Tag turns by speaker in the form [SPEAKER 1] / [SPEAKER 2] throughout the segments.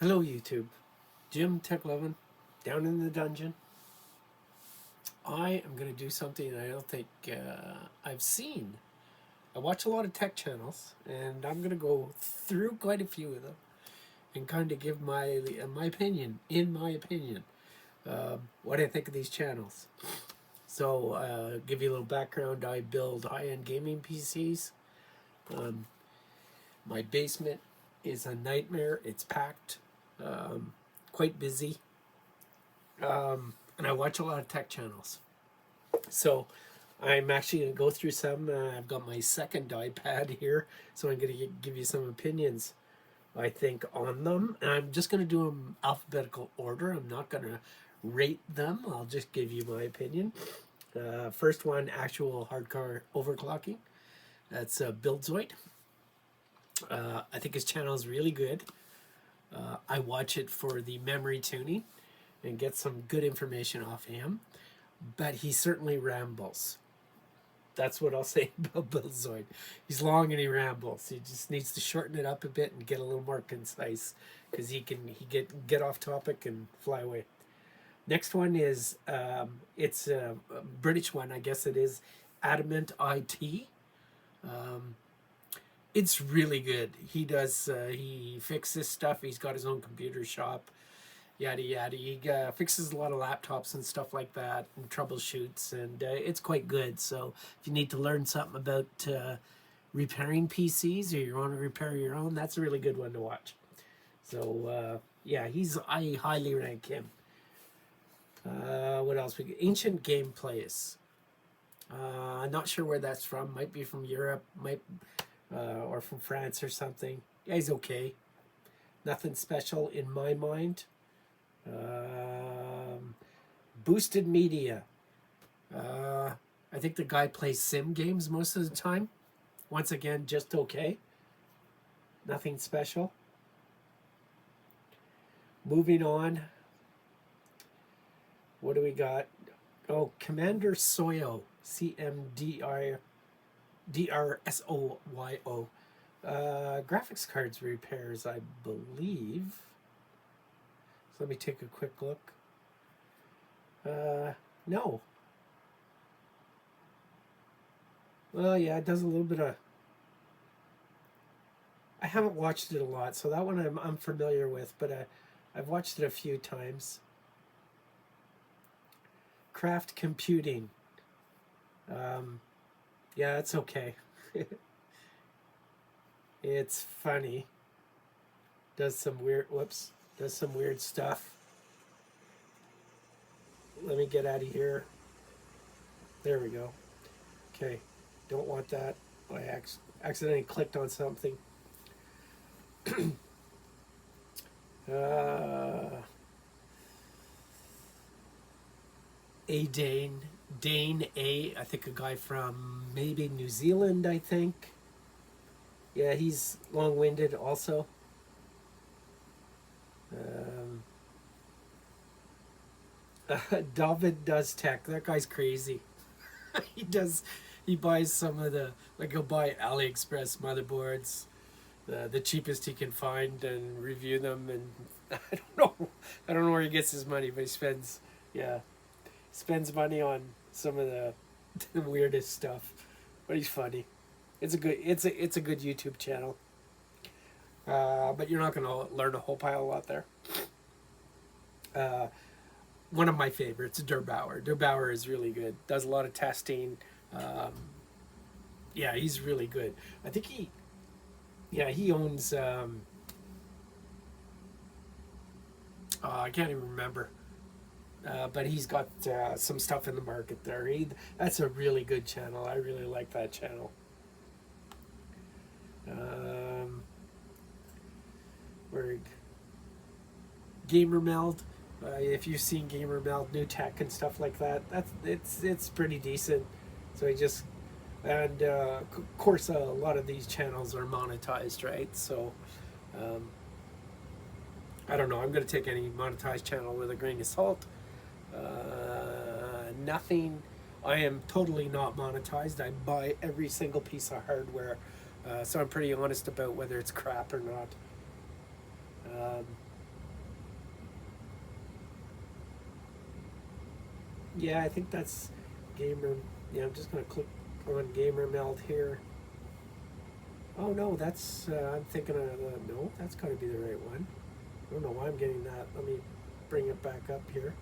[SPEAKER 1] Hello YouTube, Jim Tech11, down in the dungeon. I am going to do something I don't think I've seen. I watch a lot of tech channels, and I'm going to go through quite a few of them and kind of give my opinion, what I think of these channels. So, give you a little background. I build high-end gaming PCs. My basement is a nightmare. It's packed, quite busy, and I watch a lot of tech channels. So I'm actually going to go through some. I've got my second iPad here, so I'm going to give you some opinions, I think, on them. And I'm just going to do them alphabetical order. I'm not going to rate them. I'll just give you my opinion. First one, actual hardcore overclocking. That's Buildzoid. I think his channel is really good. I watch it for the memory tuning and get some good information off him. But he certainly rambles. That's what I'll say about Buildzoid. He's long and he rambles. He just needs to shorten it up a bit and get a little more concise, because he get off topic and fly away. Next one is it's a British one, I guess it is, Adamant IT. It's really good. He fixes stuff. He's got his own computer shop. Yada yada. He fixes a lot of laptops and stuff like that, and troubleshoots, and it's quite good. So if you need to learn something about repairing PCs, or you want to repair your own, that's a really good one to watch. So yeah, I highly rank him. What else? Ancient Gameplays. I'm not sure where that's from. Might be from Europe, or from France or something. Yeah, he's okay. Nothing special in my mind. Boosted Media. I think the guy plays sim games most of the time. Once again, just okay. Nothing special. Moving on. What do we got? Oh, Commander Soyo. CMDRSOYO. Graphics cards repairs, I believe. So let me take a quick look. No. Well, yeah, it does a little bit of... I haven't watched it a lot, so that one I'm familiar with, but I've watched it a few times. Craft Computing. Yeah, it's okay. It's funny. Does some weird stuff. Let me get out of here. There we go. Okay, don't want that. I accidentally clicked on something. Dane A, I think a guy from maybe New Zealand, I think. Yeah, he's long-winded also. David Does Tech. That guy's crazy. He buys some of he'll buy AliExpress motherboards, the cheapest he can find, and review them, and I don't know where he gets his money, but he spends money on some of the weirdest stuff. But he's funny. It's a good YouTube channel. But you're not gonna learn a whole lot there. One of my favorites, Derbauer. Derbauer is really good. Does a lot of testing. Yeah, he's really good. I think he owns. I can't even remember. But he's got some stuff in the market there. That's a really good channel. I really like that channel. Where GamerMeld. If you've seen GamerMeld, new tech and stuff like that, it's pretty decent. So of course, a lot of these channels are monetized, right? So I don't know. I'm going to take any monetized channel with a grain of salt. Nothing. I am totally not monetized. I buy every single piece of hardware, so I'm pretty honest about whether it's crap or not. Yeah, I think that's Gamer. Yeah, I'm just gonna click on Gamer Meld here. Oh no, that's I'm thinking of no, that's got to be the right one. I don't know why I'm getting that. Let me bring it back up here.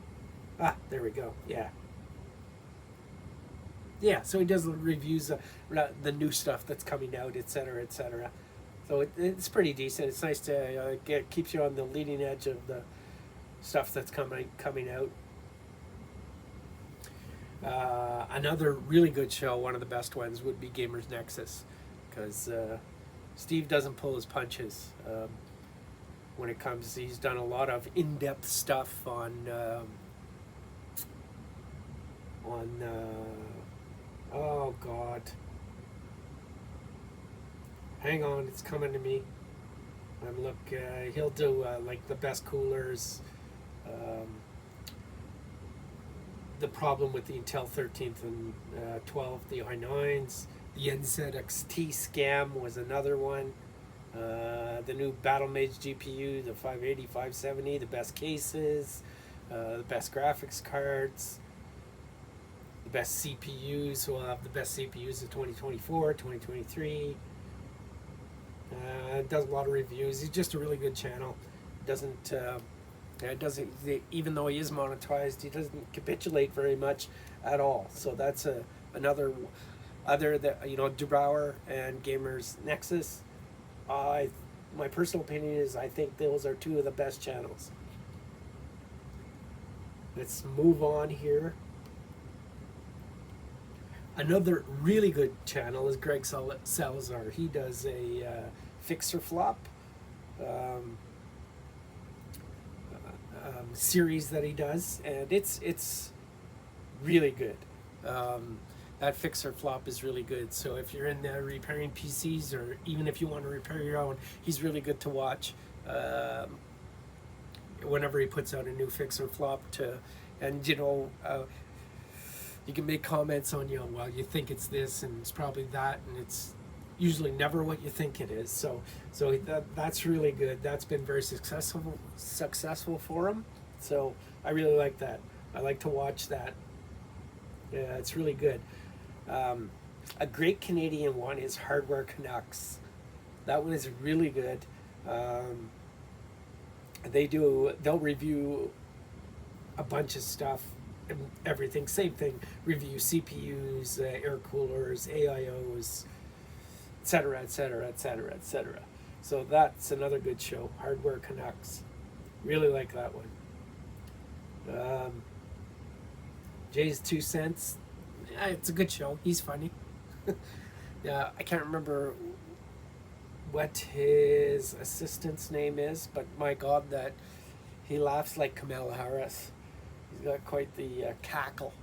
[SPEAKER 1] Ah, there we go. Yeah, yeah. So he does the reviews, the new stuff that's coming out, etc., etc. So it's pretty decent. It's nice to get keeps you on the leading edge of the stuff that's coming out. Another really good show, one of the best ones, would be Gamers Nexus, because Steve doesn't pull his punches. When it comes, he's done a lot of in-depth stuff on oh god, hang on, it's coming to me. He'll do like the best coolers, um, the problem with the Intel 13th and 12, the i9s, the NZXT scam was another one. The new Battlemage GPU, the 580, 570, the best cases, the best graphics cards, the best CPUs. We'll have the best CPUs of 2024, 2023. Does a lot of reviews. He's just a really good channel. Doesn't even though he is monetized, he doesn't capitulate very much at all. So that's another other that Dubauer and Gamers Nexus. My personal opinion is I think those are two of the best channels. Let's move on here. Another really good channel is Greg Salazar. He does a fixer flop series that he does, and it's really good. That fixer flop is really good. So if you're in repairing PCs, or even if you want to repair your own, he's really good to watch. Whenever he puts out a new fixer flop, and you can make comments on, well, you think it's this and it's probably that, and it's usually never what you think it is. So that's really good. That's been very successful for him. So I really like that. I like to watch that. Yeah, it's really good. A great Canadian one is Hardware Canucks. That one is really good. They'll review a bunch of stuff, everything, same thing, review CPUs, air coolers, AIOs, etc., etc., etc., etc. So that's another good show, Hardware Canucks. Really like that one. Jay's 2 Cents. Yeah, it's a good show. He's funny. Yeah, I can't remember what his assistant's name is, but my God, that he laughs like Kamala Harris. He's got quite the cackle,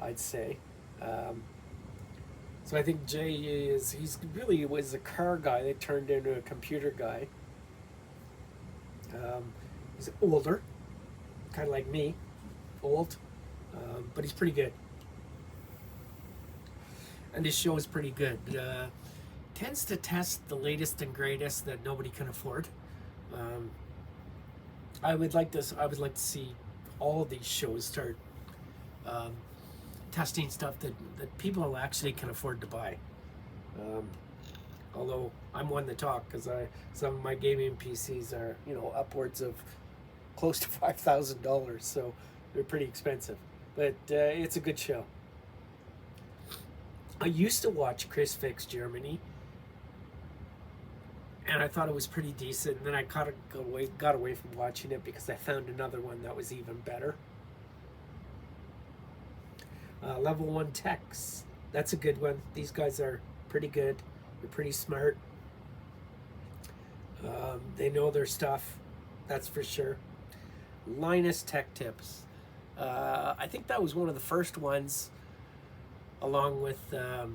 [SPEAKER 1] I'd say. So I think Jay he's really was a car guy that turned into a computer guy. He's older, kind of like me, old, but he's pretty good. And his show is pretty good. Tends to test the latest and greatest that nobody can afford. I would like to see all of these shows start testing stuff that people actually can afford to buy. Although I'm one to talk, because some of my gaming PCs are upwards of close to $5,000, so they're pretty expensive. But it's a good show. I used to watch Chris Fix Germany, and I thought it was pretty decent. And then I got away from watching it because I found another one that was even better. Level 1 Techs. That's a good one. These guys are pretty good. They're pretty smart. They know their stuff. That's for sure. Linus Tech Tips. I think that was one of the first ones, along with the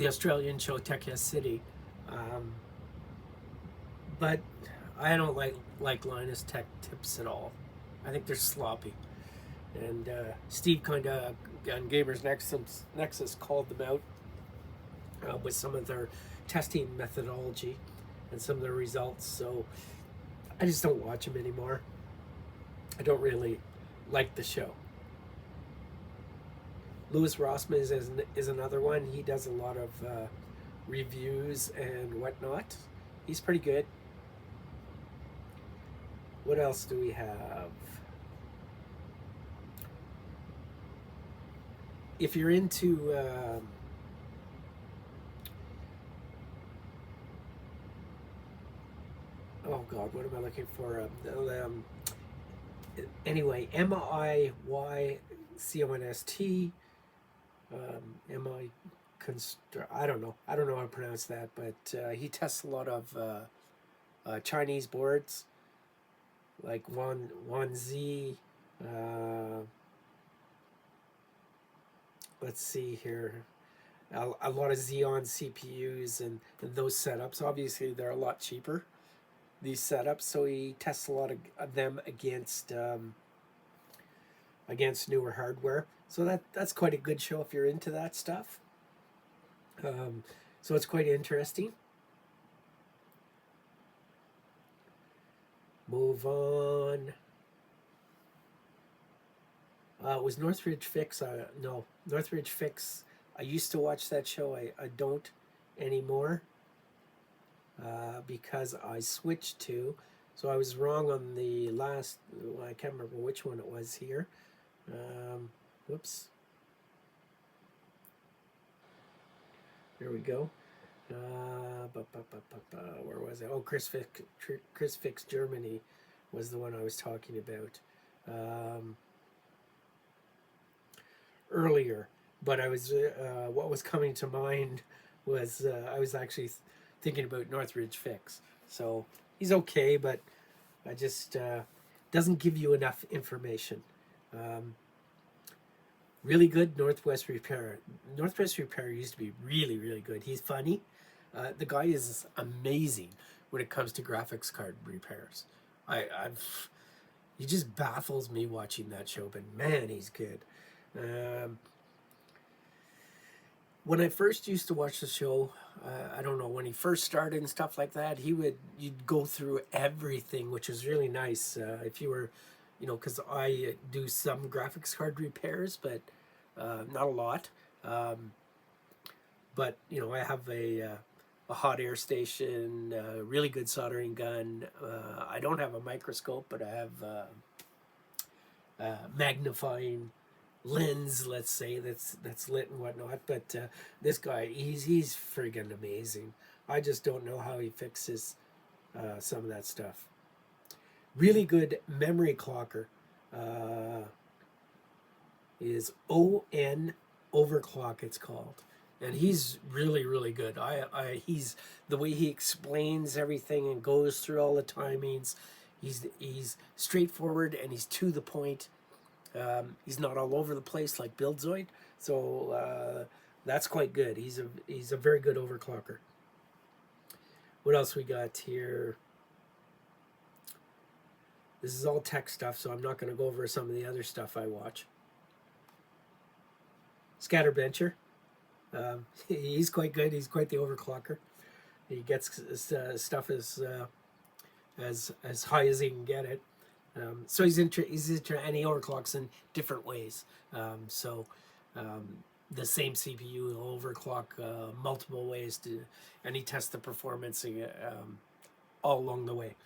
[SPEAKER 1] Australian show Tech Yes City. But I don't like Linus Tech Tips at all. I think they're sloppy. And Steve kind of on Gamers Nexus called them out with some of their testing methodology and some of their results. So I just don't watch them anymore. I don't really like the show. Louis Rossman is another one. He does a lot of reviews and whatnot. He's pretty good. What else do we have? If you're into oh god, what am I looking for? Anyway, Miyconst. Mi I don't know how to pronounce that, but he tests a lot of Chinese boards like one Z. Uh, let's see here. A lot of Xeon CPUs and those setups. Obviously, they're a lot cheaper, these setups. So he tests a lot of them against newer hardware. So that's quite a good show if you're into that stuff. Um, so it's quite interesting. Move on. It was Northridge Fix. No, Northridge Fix. I used to watch that show. I don't anymore because I switched to. So I was wrong on the last. Well, I can't remember which one it was here. Whoops. There we go. Where was it? Oh, Chris Fix Germany was the one I was talking about earlier. But I was what was coming to mind was I was actually thinking about Northridge Fix. So he's okay, but I just doesn't give you enough information. Really good Northwest Repair. Northwest Repair used to be really, really good. He's funny. The guy is amazing when it comes to graphics card repairs. I've he just baffles me watching that show, but man, he's good. Um, when I first used to watch the show, I don't know when he first started and stuff like that. You'd go through everything, which was really nice. If you were, because I do some graphics card repairs, but not a lot. Um, but I have a hot air station, a really good soldering gun. I don't have a microscope, but I have magnifying lens, let's say, that's lit and whatnot. But this guy, he's friggin' amazing. I just don't know how he fixes some of that stuff. Really good memory clocker is ON Overclock. It's called, and he's really really good. He's the way he explains everything and goes through all the timings. He's straightforward and he's to the point. He's not all over the place like Buildzoid, so that's quite good. He's a very good overclocker. What else we got here? This is all tech stuff, so I'm not going to go over some of the other stuff I watch. Scatterbencher, he's quite good. He's quite the overclocker. He gets stuff as high as he can get it. So he's into and he overclocks in different ways. The same CPU will overclock multiple ways and he tests the performance all along the way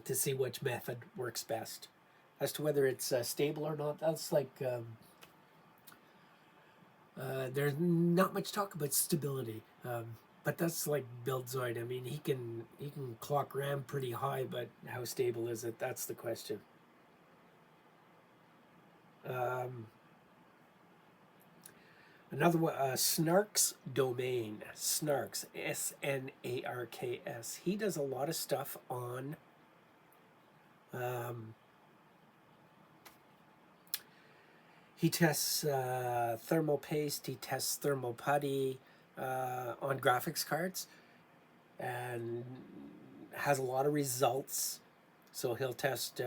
[SPEAKER 1] to see which method works best. As to whether it's stable or not, that's like there's not much talk about stability. But that's like Buildzoid. I mean, he can clock RAM pretty high, but how stable is it? That's the question. Another one, Snarks Domain. Snarks, Snarks. He does a lot of stuff on. He tests thermal paste. He tests thermal putty on graphics cards, and has a lot of results. So he'll test.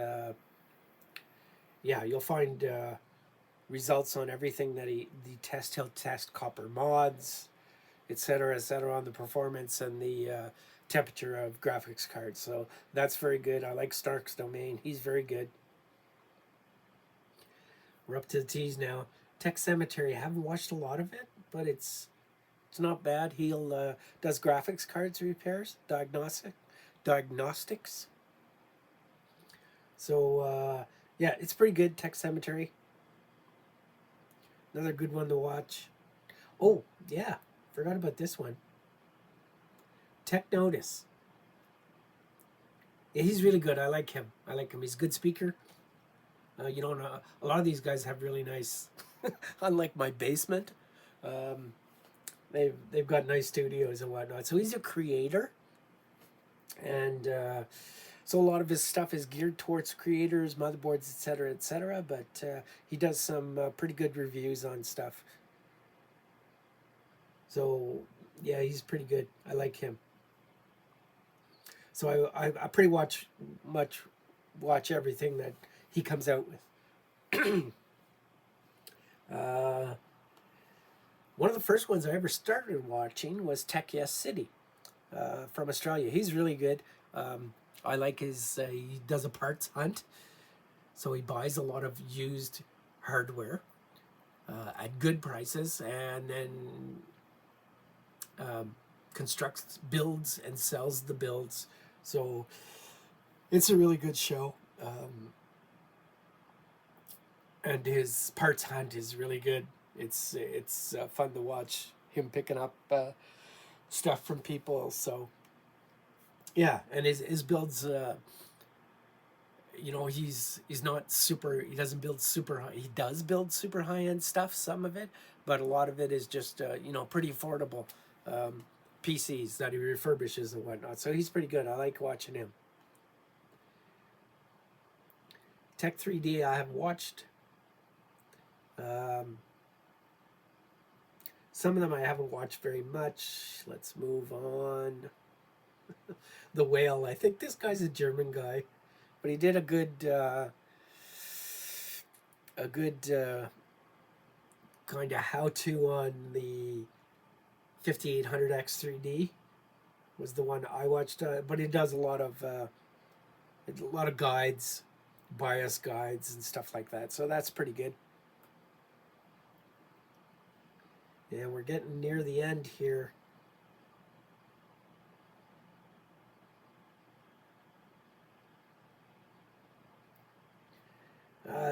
[SPEAKER 1] You'll find results on everything that he tests. He'll test copper mods, etc., on the performance and the temperature of graphics cards. So that's very good. I like Snarks Domain. He's very good. We're up to the T's now. Tech Cemetery. I haven't watched a lot of it, but it's not bad. He'll does graphics cards repairs, diagnostics. So yeah, it's pretty good. Tech Cemetery, another good one to watch. Oh yeah, forgot about this one. Tech Notice. Yeah, he's really good. I like him. I like him. He's a good speaker. You know, a lot of these guys have really nice. Unlike my basement, um, they've got nice studios and whatnot. So he's a creator, and so a lot of his stuff is geared towards creators, motherboards, etc., etc. But he does some pretty good reviews on stuff. So yeah, he's pretty good. I like him. So I pretty much watch everything that he comes out with. uh, One of the first ones I ever started watching was Tech Yes City from Australia. He's really good. I like his. He does a parts hunt, so he buys a lot of used hardware at good prices, and then constructs, builds, and sells the builds. So it's a really good show. And his parts hunt is really good. It's fun to watch him picking up stuff from people. So yeah, and his builds. You know, he's not super. He doesn't build super high. He does build super high end stuff. Some of it, but a lot of it is just you know, pretty affordable PCs that he refurbishes and whatnot. So he's pretty good. I like watching him. Tech 3D I have watched. Um, some of them I haven't watched very much. Let's move on. The Whale. I think this guy's a German guy, but he did a good kind of how to on the 5800X 3D was the one I watched. But he does a lot of guides, bias guides and stuff like that. So that's pretty good. Yeah, we're getting near the end here.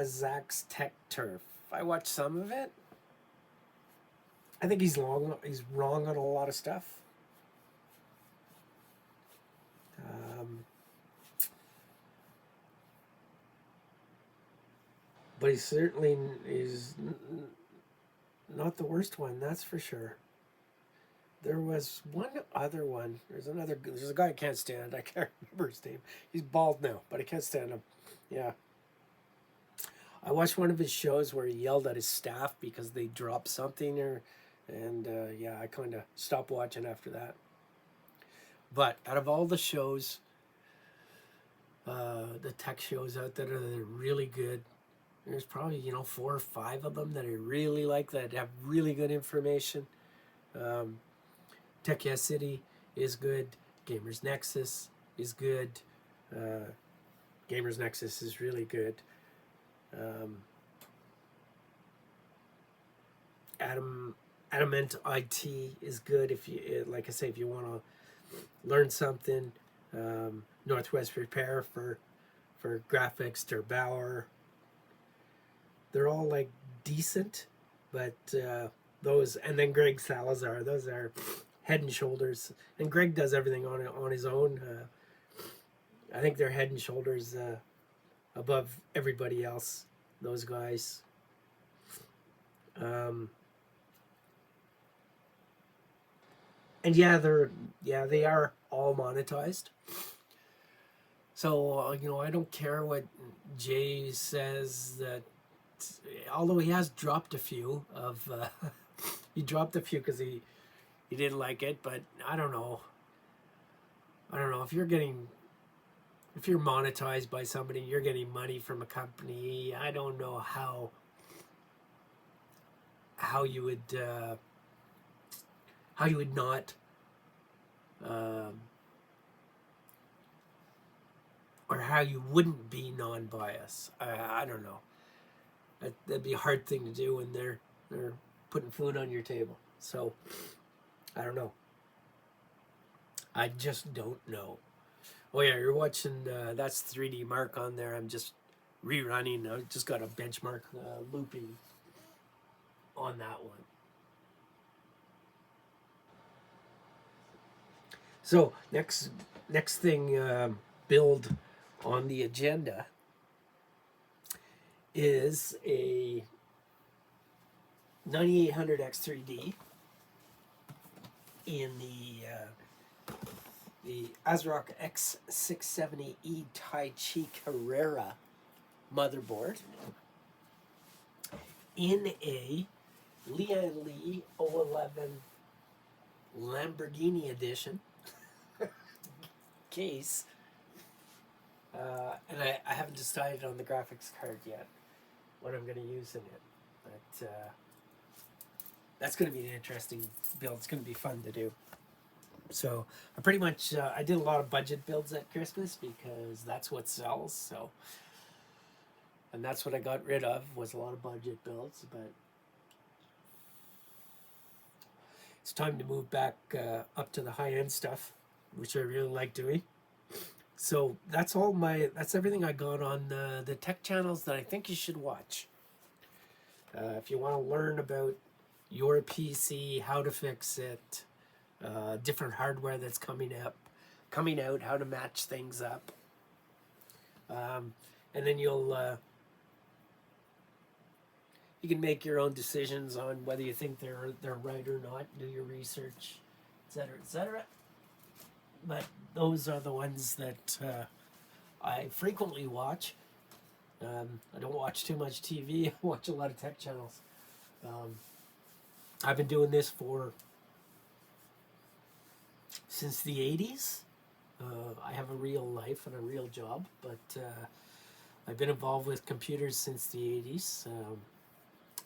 [SPEAKER 1] Zach's Tech Turf. I watched some of it. I think he's long. He's wrong on a lot of stuff. Um, but he certainly is not the worst one. That's for sure. There was one other one. There's a guy I can't stand. I can't remember his name. He's bald now, but I can't stand him. Yeah. I watched one of his shows where he yelled at his staff because they dropped something, and yeah, I kind of stopped watching after that. But out of all the shows, the tech shows out there that are really good, there's probably, you know, 4 or 5 of them that I really like, that have really good information. Um, Tech Yes City is good. Gamers Nexus is good. Uh, Gamers Nexus is really good. Um, Adamant IT is good if you, like I say, if you want to learn something. Northwest Repair for graphics. Der Bauer. They're all like decent, but those, and then Greg Salazar. Those are head and shoulders. And Greg does everything on his own. I think they're head and shoulders above everybody else. Those guys. Um, and yeah, they are all monetized. So you know, I don't care what Jay says, that although he has dropped a few of he dropped a few because he didn't like it, but I don't know. I don't know if you're monetized by somebody, you're getting money from a company. I don't know how you would not um, or how you wouldn't be non-biased. I don't know. That'd be a hard thing to do when they're putting food on your table. So I don't know. I just don't know. Oh yeah, you're watching. That's 3D Mark on there. I'm just rerunning. I just got a benchmark looping on that one. So next thing build on the agenda is a 9800 X3D in the ASRock X670E Tai Chi Carrera motherboard in a Lian Li 011 Lamborghini edition case. And I haven't decided on the graphics card yet, what I'm going to use in it. But that's going to be an interesting build. It's going to be fun to do. So I pretty much, I did a lot of budget builds at Christmas because that's what sells. So, and that's what I got rid of, was a lot of budget builds. But it's time to move back up to the high-end stuff, which I really like doing. So that's everything I got on the tech channels that I think you should watch. If you want to learn about your PC, how to fix it, different hardware that's coming out, how to match things up, and then you can make your own decisions on whether you think they're right or not. Do your research, etc., etc. But those are the ones that I frequently watch. I don't watch too much TV. I watch a lot of tech channels. I've been doing this since the 80s. I have a real life and a real job, but I've been involved with computers since the 80s,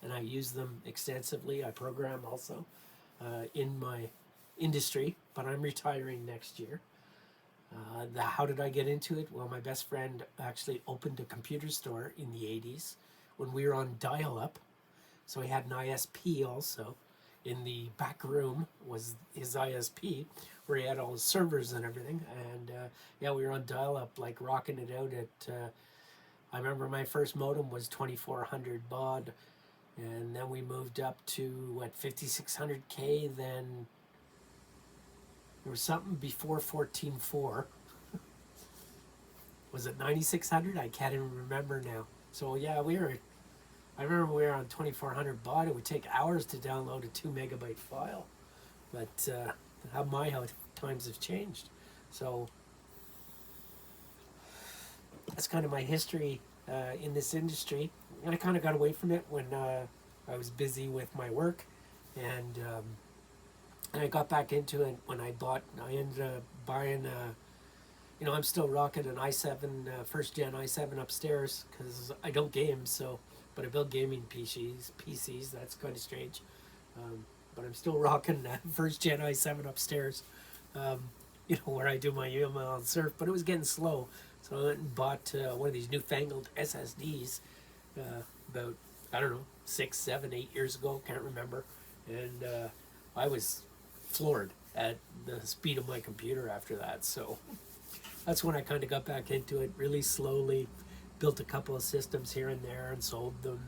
[SPEAKER 1] and I use them extensively. I program also in my industry, but I'm retiring next year. How did I get into it? Well, my best friend actually opened a computer store in the 80s when we were on dial-up. So he had an ISP also. In the back room was his ISP, where he had all his servers and everything. And yeah, we were on dial-up, like rocking it out at, I remember my first modem was 2400 baud. And then we moved up to, 5600K, then there was something before 14.4. Was it 9600? I can't even remember now. So yeah, I remember we were on 2400 baud. It would take hours to download a 2 megabyte file. But how times have changed. So that's kind of my history in this industry. And I kind of got away from it when I was busy with my work. And I got back into it when I ended up buying, I'm still rocking an i7, first gen i7 upstairs because I don't game, but I build gaming PCs, that's kind of strange. But I'm still rocking that first gen i7 upstairs, where I do my UML and surf, but it was getting slow. So I went and bought one of these newfangled SSDs about, I don't know, 6, 7, 8 years ago, can't remember. And I was floored at the speed of my computer after that. So that's when I kind of got back into it really slowly, built a couple of systems here and there and sold them.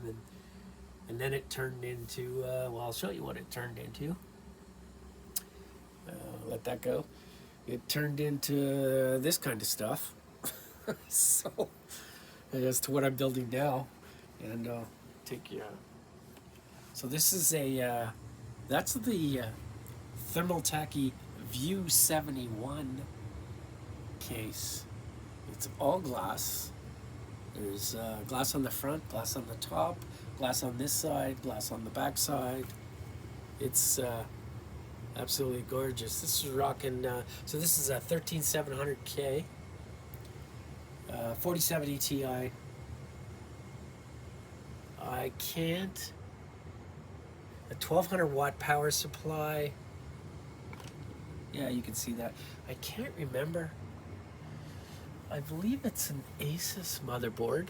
[SPEAKER 1] And then it turned into, I'll show you what it turned into. Let that go. It turned into this kind of stuff. So as to what I'm building now. And I'll take you. So this is that's the Thermaltake View 71 case. It's all glass. There's glass on the front, glass on the top, glass on this side, glass on the back side. It's absolutely gorgeous. This is rocking, so this is a 13700K, 4070 Ti. I can't, a 1200 watt power supply. Yeah, you can see that. I can't remember. I believe it's an Asus motherboard,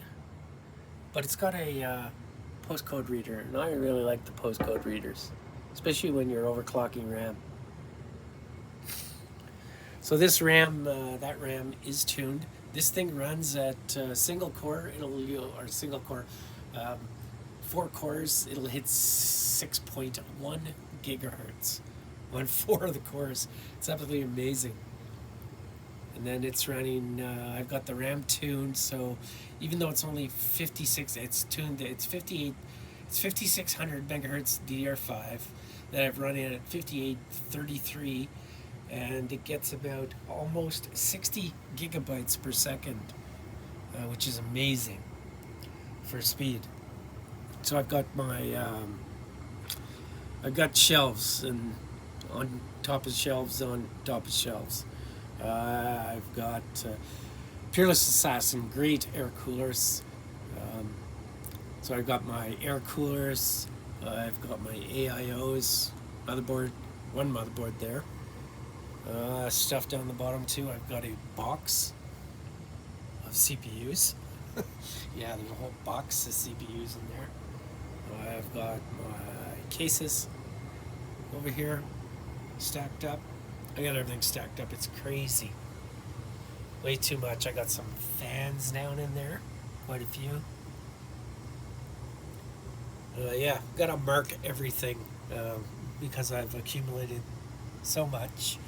[SPEAKER 1] but it's got a postcode reader, and I really like the postcode readers, especially when you're overclocking RAM. So this RAM, that RAM is tuned. This thing runs at single core. Or single core, 4 cores. It'll hit 6.1 gigahertz on 4 of the cores. It's absolutely amazing. And then it's running. I've got the RAM tuned, so even though it's only 56, it's tuned. It's 58. It's 5600 megahertz DDR5 that I've run in at 5833. And it gets about almost 60 gigabytes per second, which is amazing for speed. So I've got my, I've got shelves and on top of shelves on top of shelves. I've got Peerless Assassin, great air coolers. So I've got my air coolers. I've got my AIOs motherboard, one motherboard there. Stuff down the bottom too. I've got a box of CPUs. Yeah, there's a whole box of CPUs in there. I've got my cases over here stacked up. I got everything stacked up. It's crazy. Way too much. I got some fans down in there. Quite a few. Yeah, gotta mark everything because I've accumulated so much.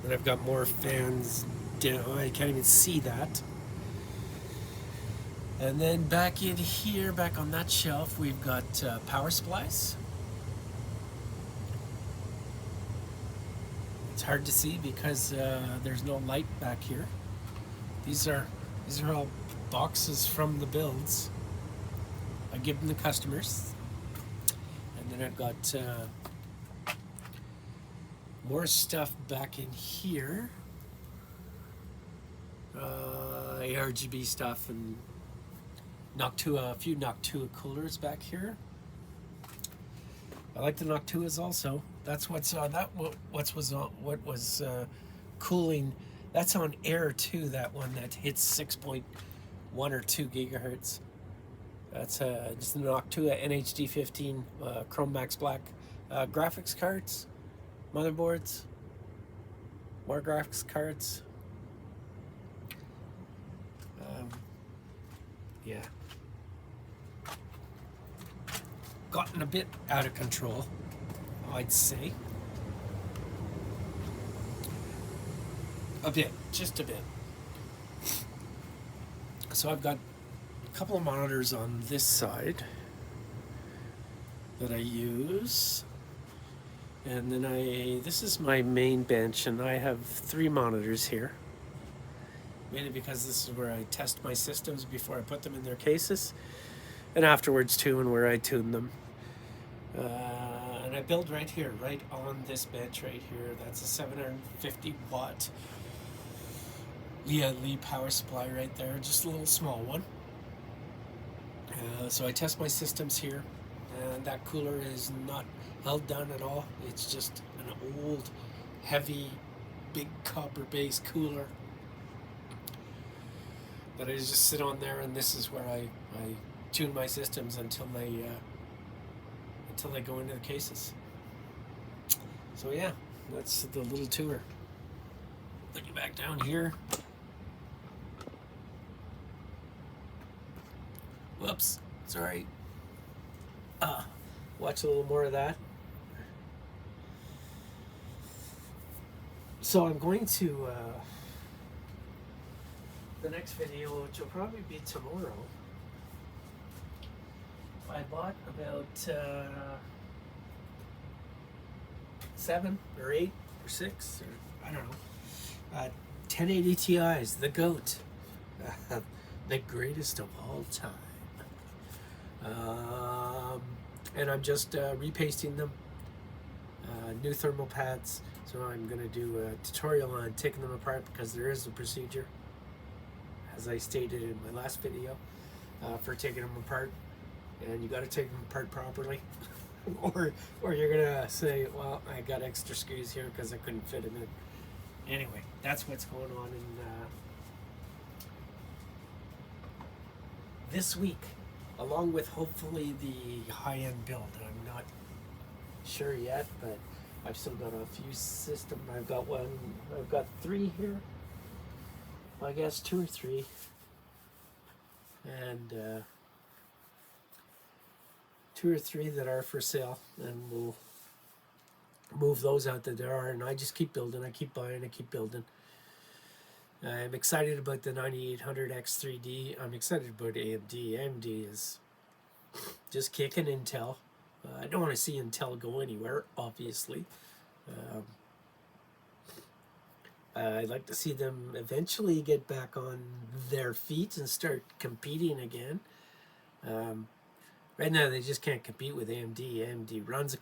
[SPEAKER 1] And I've got more fans down. I can't even see that. And then back in here, back on that shelf, we've got power supplies. It's hard to see because there's no light back here. These are all boxes from the builds. I give them to customers. And then I've got more stuff back in here. ARGB stuff and Noctua, a few Noctua coolers back here. I like the Noctuas also. That's what's what was cooling. That's on air too. That one that hits 6.1 or 2 gigahertz. That's just the Noctua NHD15 Chrome Max Black graphics cards. Motherboards, more graphics cards. Yeah. Gotten a bit out of control, I'd say. A bit, just a bit. So I've got a couple of monitors on this side that I use. And then this is my main bench, and I have 3 monitors here. Mainly because this is where I test my systems before I put them in their cases. And afterwards too, and where I tune them. And I build right here, right on this bench right here. That's a 750 watt Lee power supply right there, just a little small one. So I test my systems here, and that cooler is not held down at all. It's just an old, heavy, big copper base cooler that I just sit on there, and this is where I tune my systems until they go into the cases. So yeah, that's the little tour. Put you back down here. Whoops, sorry. Watch a little more of that. So I'm going to the next video, which will probably be tomorrow. I bought about 7 or 8 or 6 or I don't know. 1080 Ti's, the GOAT, the greatest of all time. And I'm just repasting them. New thermal pads. So I'm going to do a tutorial on taking them apart because there is a procedure, as I stated in my last video, for taking them apart. And you got to take them apart properly, or you're gonna say, well, I got extra screws here because I couldn't fit them in. Anyway, that's what's going on in this week along with hopefully the high-end build. I'm not sure yet, but I've still got a few systems. I've got three here. I guess two or three, and two or three that are for sale, and we'll move those out the door. And I just keep building. I keep buying. I keep building. I'm excited about the 9800 X3D. I'm excited about AMD. AMD is just kicking Intel. I don't want to see Intel go anywhere, obviously. Um, I'd like to see them eventually get back on their feet and start competing again. Right now, they just can't compete with AMD. AMD runs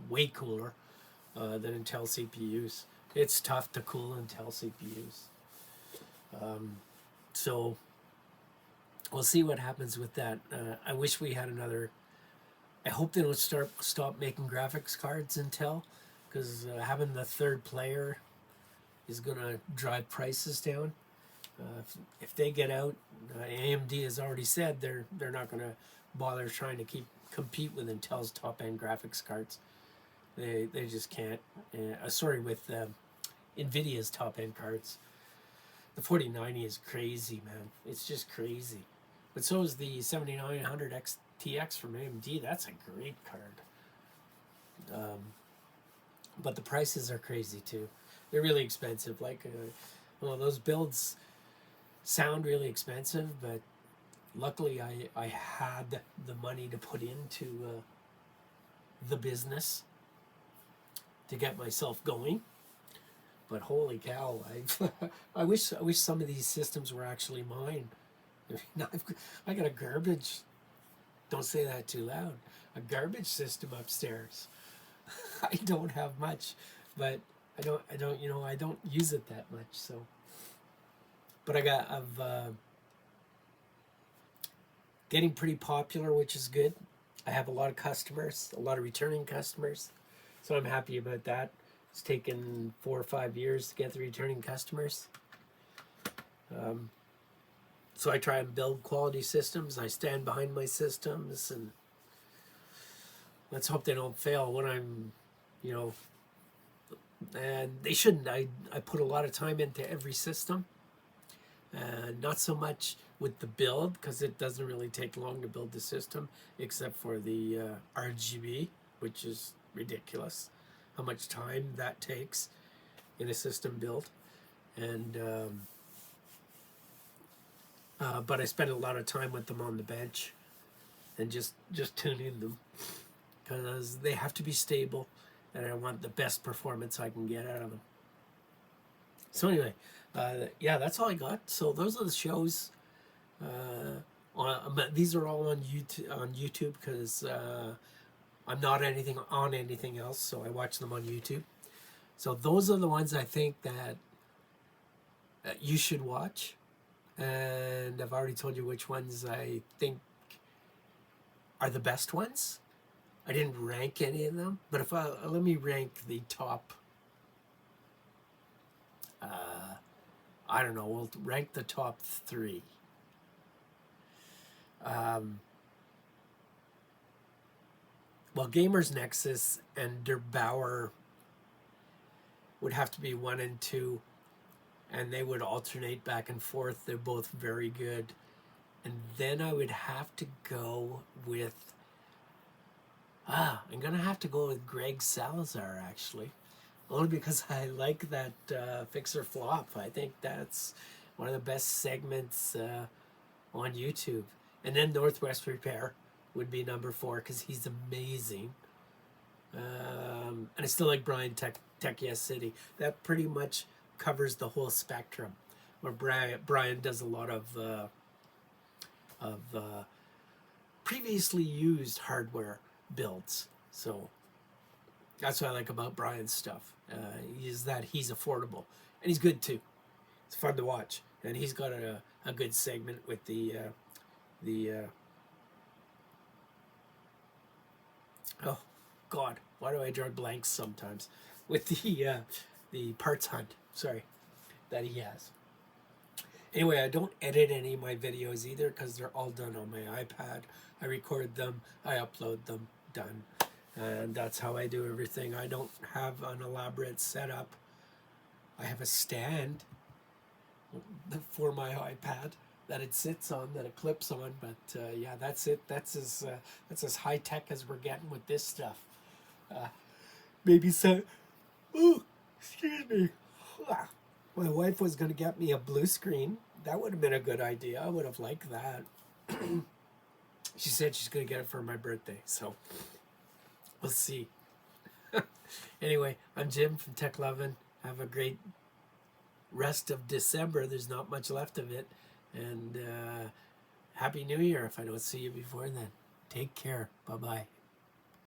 [SPEAKER 1] way cooler than Intel CPUs. It's tough to cool Intel CPUs. So we'll see what happens with that. I wish we had another. I hope they don't stop making graphics cards, Intel, because having the third player is going to drive prices down. If they get out, AMD has already said they're not going to bother trying to compete with Intel's top end graphics cards. They just can't. With Nvidia's top end cards. The 4090 is crazy, man. It's just crazy. But so is the 7900 XTX from AMD. That's a great card. But the prices are crazy too. They're really expensive. Those builds sound really expensive, but luckily I had the money to put into the business to get myself going. But holy cow, I wish some of these systems were actually mine. I got a garbage. Don't say that too loud. A garbage system upstairs. I don't have much, but I don't use it that much. So, but I've getting pretty popular, which is good. I have a lot of customers, a lot of returning customers, so I'm happy about that. It's taken 4 or 5 years to get the returning customers. So I try and build quality systems. I stand behind my systems, and let's hope they don't fail when I'm, and they shouldn't. I put a lot of time into every system. Not so much with the build, because it doesn't really take long to build the system, except for the RGB, which is ridiculous how much time that takes in a system build. And but I spend a lot of time with them on the bench and just tuning them, because they have to be stable, and I want the best performance I can get out of them. So anyway, that's all I got. So those are the shows. These are all on YouTube because I'm not on anything else, so I watch them on YouTube. So those are the ones I think that you should watch, and I've already told you which ones I think are the best ones. I didn't rank any of them, but let me rank the top. I don't know. We'll rank the top 3. Well, Gamers Nexus and Der Bauer would have to be 1 and 2, and they would alternate back and forth. They're both very good. And then I would have to go with I'm gonna have to go with Greg Salazar, actually, only because I like that Fixer Flop. I think that's one of the best segments on YouTube. And then Northwest Repair would be number 4, because he's amazing. And I still like Brian Tech Yes City. That pretty much covers the whole spectrum, where Brian does a lot of previously used hardware builds. So that's what I like about Brian's stuff. Is that he's affordable, and he's good too. It's fun to watch, and he's got a good segment with the oh God, why do I draw blanks sometimes? With the parts hunt, sorry, that he has. Anyway, I don't edit any of my videos either because they're all done on my iPad. I record them, I upload them, done. And that's how I do everything. I don't have an elaborate setup. I have a stand for my iPad that it sits on, that it clips on. But yeah, that's it. That's as high tech as we're getting with this stuff. Maybe so. Oh, excuse me. My wife was going to get me a blue screen. That would have been a good idea. I would have liked that. She said she's going to get it for my birthday. So we'll see. Anyway, I'm Jim from Tech Lovin'. Have a great rest of December. There's not much left of it. And Happy New Year if I don't see you before then. Take care. Bye-bye.